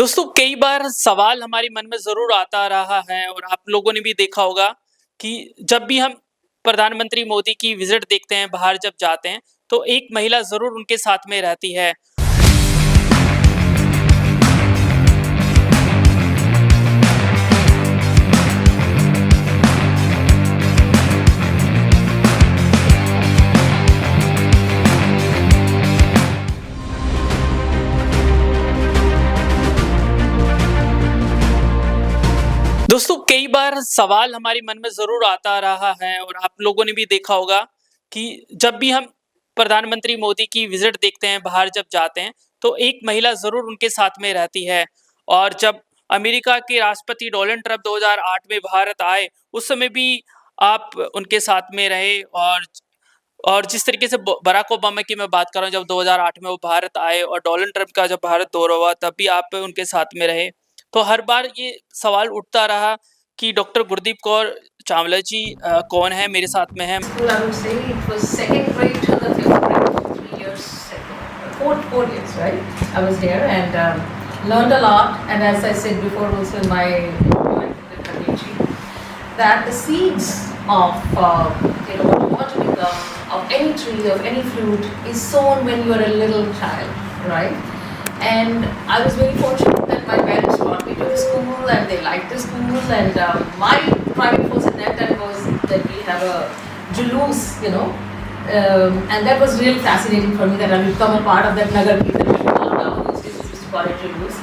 दोस्तों कई बार सवाल हमारे मन में ज़रूर आता रहा है और आप लोगों ने भी देखा होगा कि जब भी हम प्रधानमंत्री मोदी की विज़िट देखते हैं, बाहर जब जाते हैं, तो एक महिला ज़रूर उनके साथ में रहती है। दोस्तों कई बार सवाल हमारे मन में ज़रूर आता रहा है और आप लोगों ने भी देखा होगा कि जब भी हम प्रधानमंत्री मोदी की विज़िट देखते हैं, बाहर जब जाते हैं, तो एक महिला ज़रूर उनके साथ में रहती है। और जब अमेरिका के राष्ट्रपति डोनाल्ड ट्रंप 2008 में भारत आए, उस समय भी आप उनके साथ में रहे। और जिस तरीके से ब बराक ओबामा की मैं बात कर रहा हूँ, जब 2008 में वो भारत आए और डोनाल्ड ट्रंप का जब भारत दौरा हुआ, तब भी आप उनके साथ में रहे। तो हर बार ये सवाल उठता रहा कि डॉक्टर गुरदीप कौर चावला जी कौन है, मेरे साथ में हैं। School, I would say it was second grade to the fifth grade, 3 years, four years, right? I was here and learned a lot. And as I said before, also in my community, that the seeds of what you want to become, of any tree, of any fruit, is sown when you are a little child, right? And I was very fortunate that my parents brought me to the school and they liked the school. And my driving force at that time was that we have a Juloos, and that was really fascinating for me that I would become a part of that Nagar Kirtan, which we used to call it Juloos.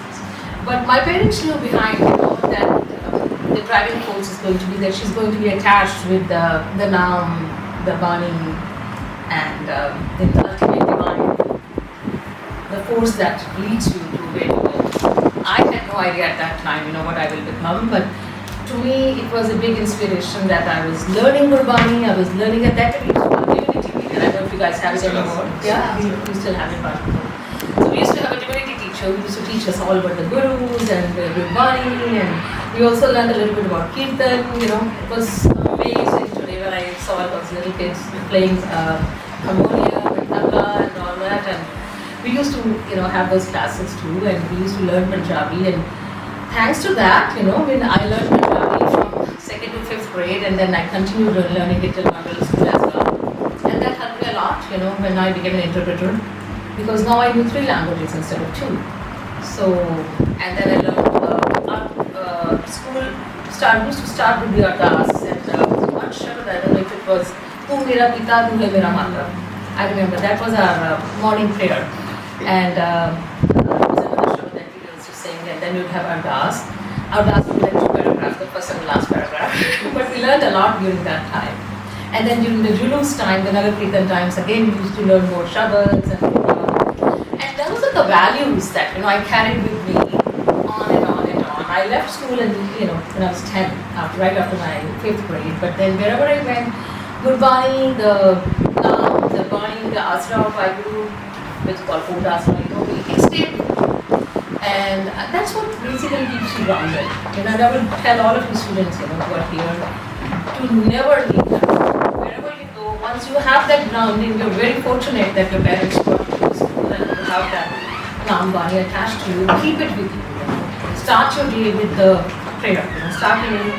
But my parents knew behind that the driving force is going to be that she's going to be attached with the Naam, the Bani, and the ultimate divine, the force that leads you to where you go. I had no idea at that time, what I will become, but to me it was a big inspiration that I was learning Gurbani. I was learning at that time. It was called divinity period. I don't know if you guys have it anymore. Yeah, we still have it, but so we used to have a divinity teacher who used to teach us all about the gurus and the Gurbani, and we also learned a little bit about Kirtan. It was amazing today when I saw those little kids playing harmonium and tabla and all that. And we used to, have those classes too, and we used to learn Punjabi. And thanks to that, when I learned Punjabi from second to fifth grade, and then I continued learning it till my middle school as well. And that helped me a lot, when I became an interpreter, because now I knew 3 languages instead of 2. So, and then I learned our school used to start with the ardas, and one shabad, I don't know if it was Tu Mera Pita, Tu Hai Mera Mata. I remember that was our morning prayer. And it was another show that we used to sing, and then you'd have Ardas. Ardas would be like 2 paragraphs, the first and the last paragraph. But we learned a lot during that time. And then during the Julus time, the Nagar Kirtan times, again we used to learn more Shabads. And those are the values that, I carried with me on and on and on. I left school and, when I was 10, right after my 5th grade. But then wherever I went, Gurbani, the Naam, the Bani, the Asra of Vaheguru, which is called food asra, it stayed with me. And that's what basically keeps you grounded. And I would tell all of you students, who are here, to never leave that. Wherever you go, once you have that grounding, you're very fortunate that your parents brought you to school and you have that Naam Bani attached to you. Keep it with you. Start your day with the prayer. Start your day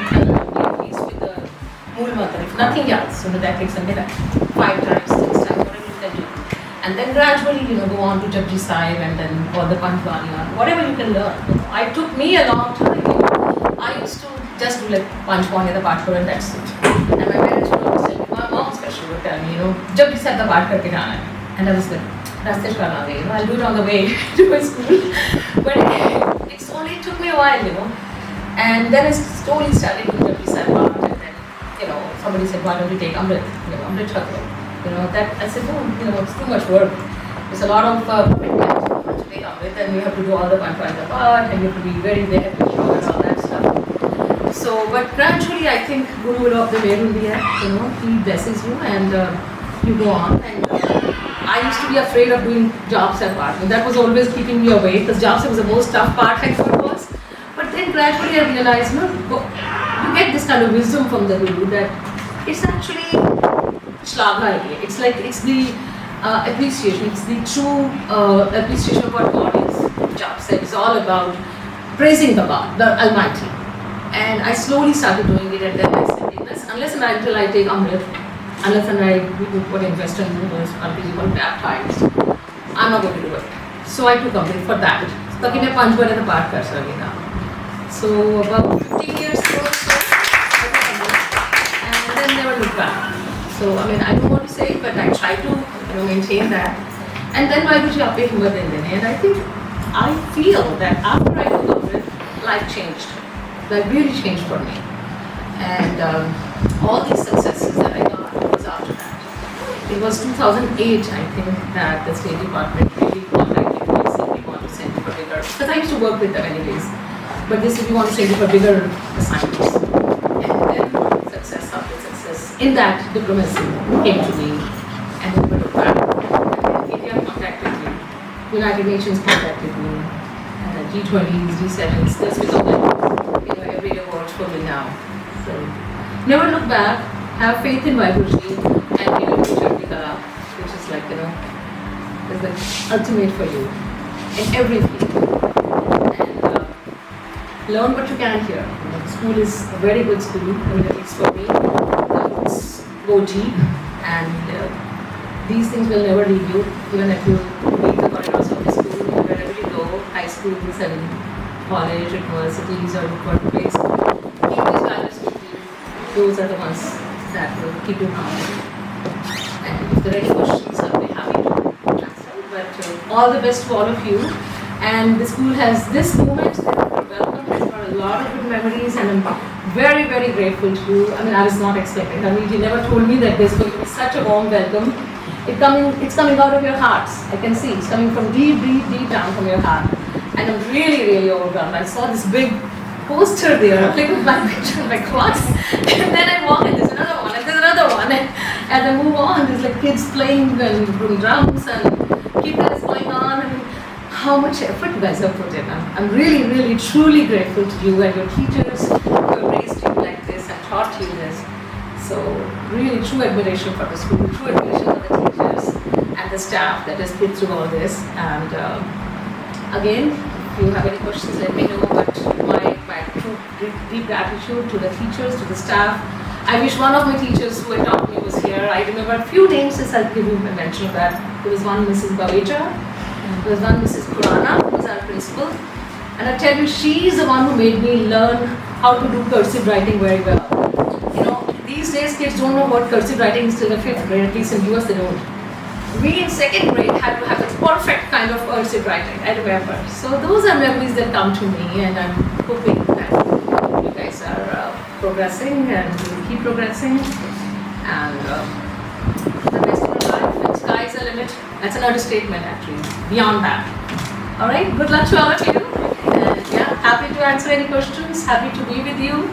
at least with the Mool Mantra. If nothing else, that takes a minute. 5 times, 6 times, whatever you can do. And then gradually, go on to Japji Sahib and then or the Panchwani, whatever you can learn. It took me a long time. I used to just do like Panchwani, the Path and that's it. And my parents would always tell me, my mom especially would tell me, Japji Sahib the Path karke jaana hai. And I was like, Rastesh karna I'll do it on the way to my school. But it took me a while, And then I slowly started doing Japji Sahib Path, and then, somebody said, why don't you take Amrit, Amrit Chakra. That I said, no, it's too much work. It's a lot of commitment to take up with, and you have to do all the Panchwani part, and you have to be very there to show and all that stuff. So, but gradually, I think Guru will of the way will be he blesses you, and you go on. And I used to be afraid of doing jobs at part, and that was always keeping me away, because jobs was the most tough part I thought was. But then gradually I realized, you get this kind of wisdom from the Guru that it's actually Shlagha. It's the appreciation. It's the true appreciation of what God is. Job said it's all about praising the God, the Almighty. And I slowly started doing it, and then I said, unless and until I take Amrit, unless and I put in Western universe, until you got baptized, I'm not going to do it. So I took Amrit for that. So I पांच बार the part कर सकी ना. So about 15 years ago, so I took Amrit, and then never looked back. So I mean, I don't want to say it, but I try to maintain that. And then why did you up himmat dende? And I think I feel that after I took Amrit, life changed. That really changed for me. And all these successes that I got was after that. It was 2008, I think, that the State Department really contacted me and said, we want to send you for bigger, because I used to work with them anyways, but they said, we want to send you for bigger assignments. And then success after success in that diplomacy came to me, and then we looked back. And then India contacted me, United Nations contacted me, G20s, G7s, that's become like every award for me now. So never look back, have faith in Vaiguruji, and Chardi Kala, which is like, is the ultimate for you in every field. And learn what you can here. School is a very good school, I mean, at least for me. It's go deep, and these things will never leave you, even if you leave the corridors of the school, wherever you go, high schools and college, universities, or workplace. Keep these values with you. Those are the ones that will keep you calm. And if there are any questions, I'll be happy to answer. But all the best to all of you. And the school has this moment that you're welcome for a lot of good memories, and I'm very, very grateful to you. I mean, I was not expecting. I mean, you never told me that there's going to be such a warm welcome. It's coming out of your hearts. I can see it's coming from deep, deep, deep down from your heart. And I'm really, really overwhelmed. I saw this big poster there, like with my picture, I'm like, what? And then I walk, and there's another one, and there's another one. And as I move on, there's like kids playing and drums, and keyboard is going on. And how much effort you guys have put in. I'm really, really, truly grateful to you and your teachers who have raised you like this and taught you this. So really true admiration for the school, true admiration for the teachers and the staff that has put through all this. And again, if you have any questions, let me know. But my true deep gratitude to the teachers, to the staff. I wish one of my teachers who had taught me was here. I remember a few names, as I'll give you a mention of that. There was one Mrs. Baweja, there was one Mrs. Kurana, who was our principal. And I tell you, she is the one who made me learn how to do cursive writing very well. These days kids don't know what cursive writing is till the 5th grade, at least in US they don't. We in 2nd grade had to have a perfect kind of cursive writing, I remember. So those are memories that come to me, and I'm hoping that you guys are progressing and will keep progressing. And the best in your life, and sky's the limit. That's another statement actually, beyond that. Alright, good luck to all of you. And yeah, happy to answer any questions, happy to be with you.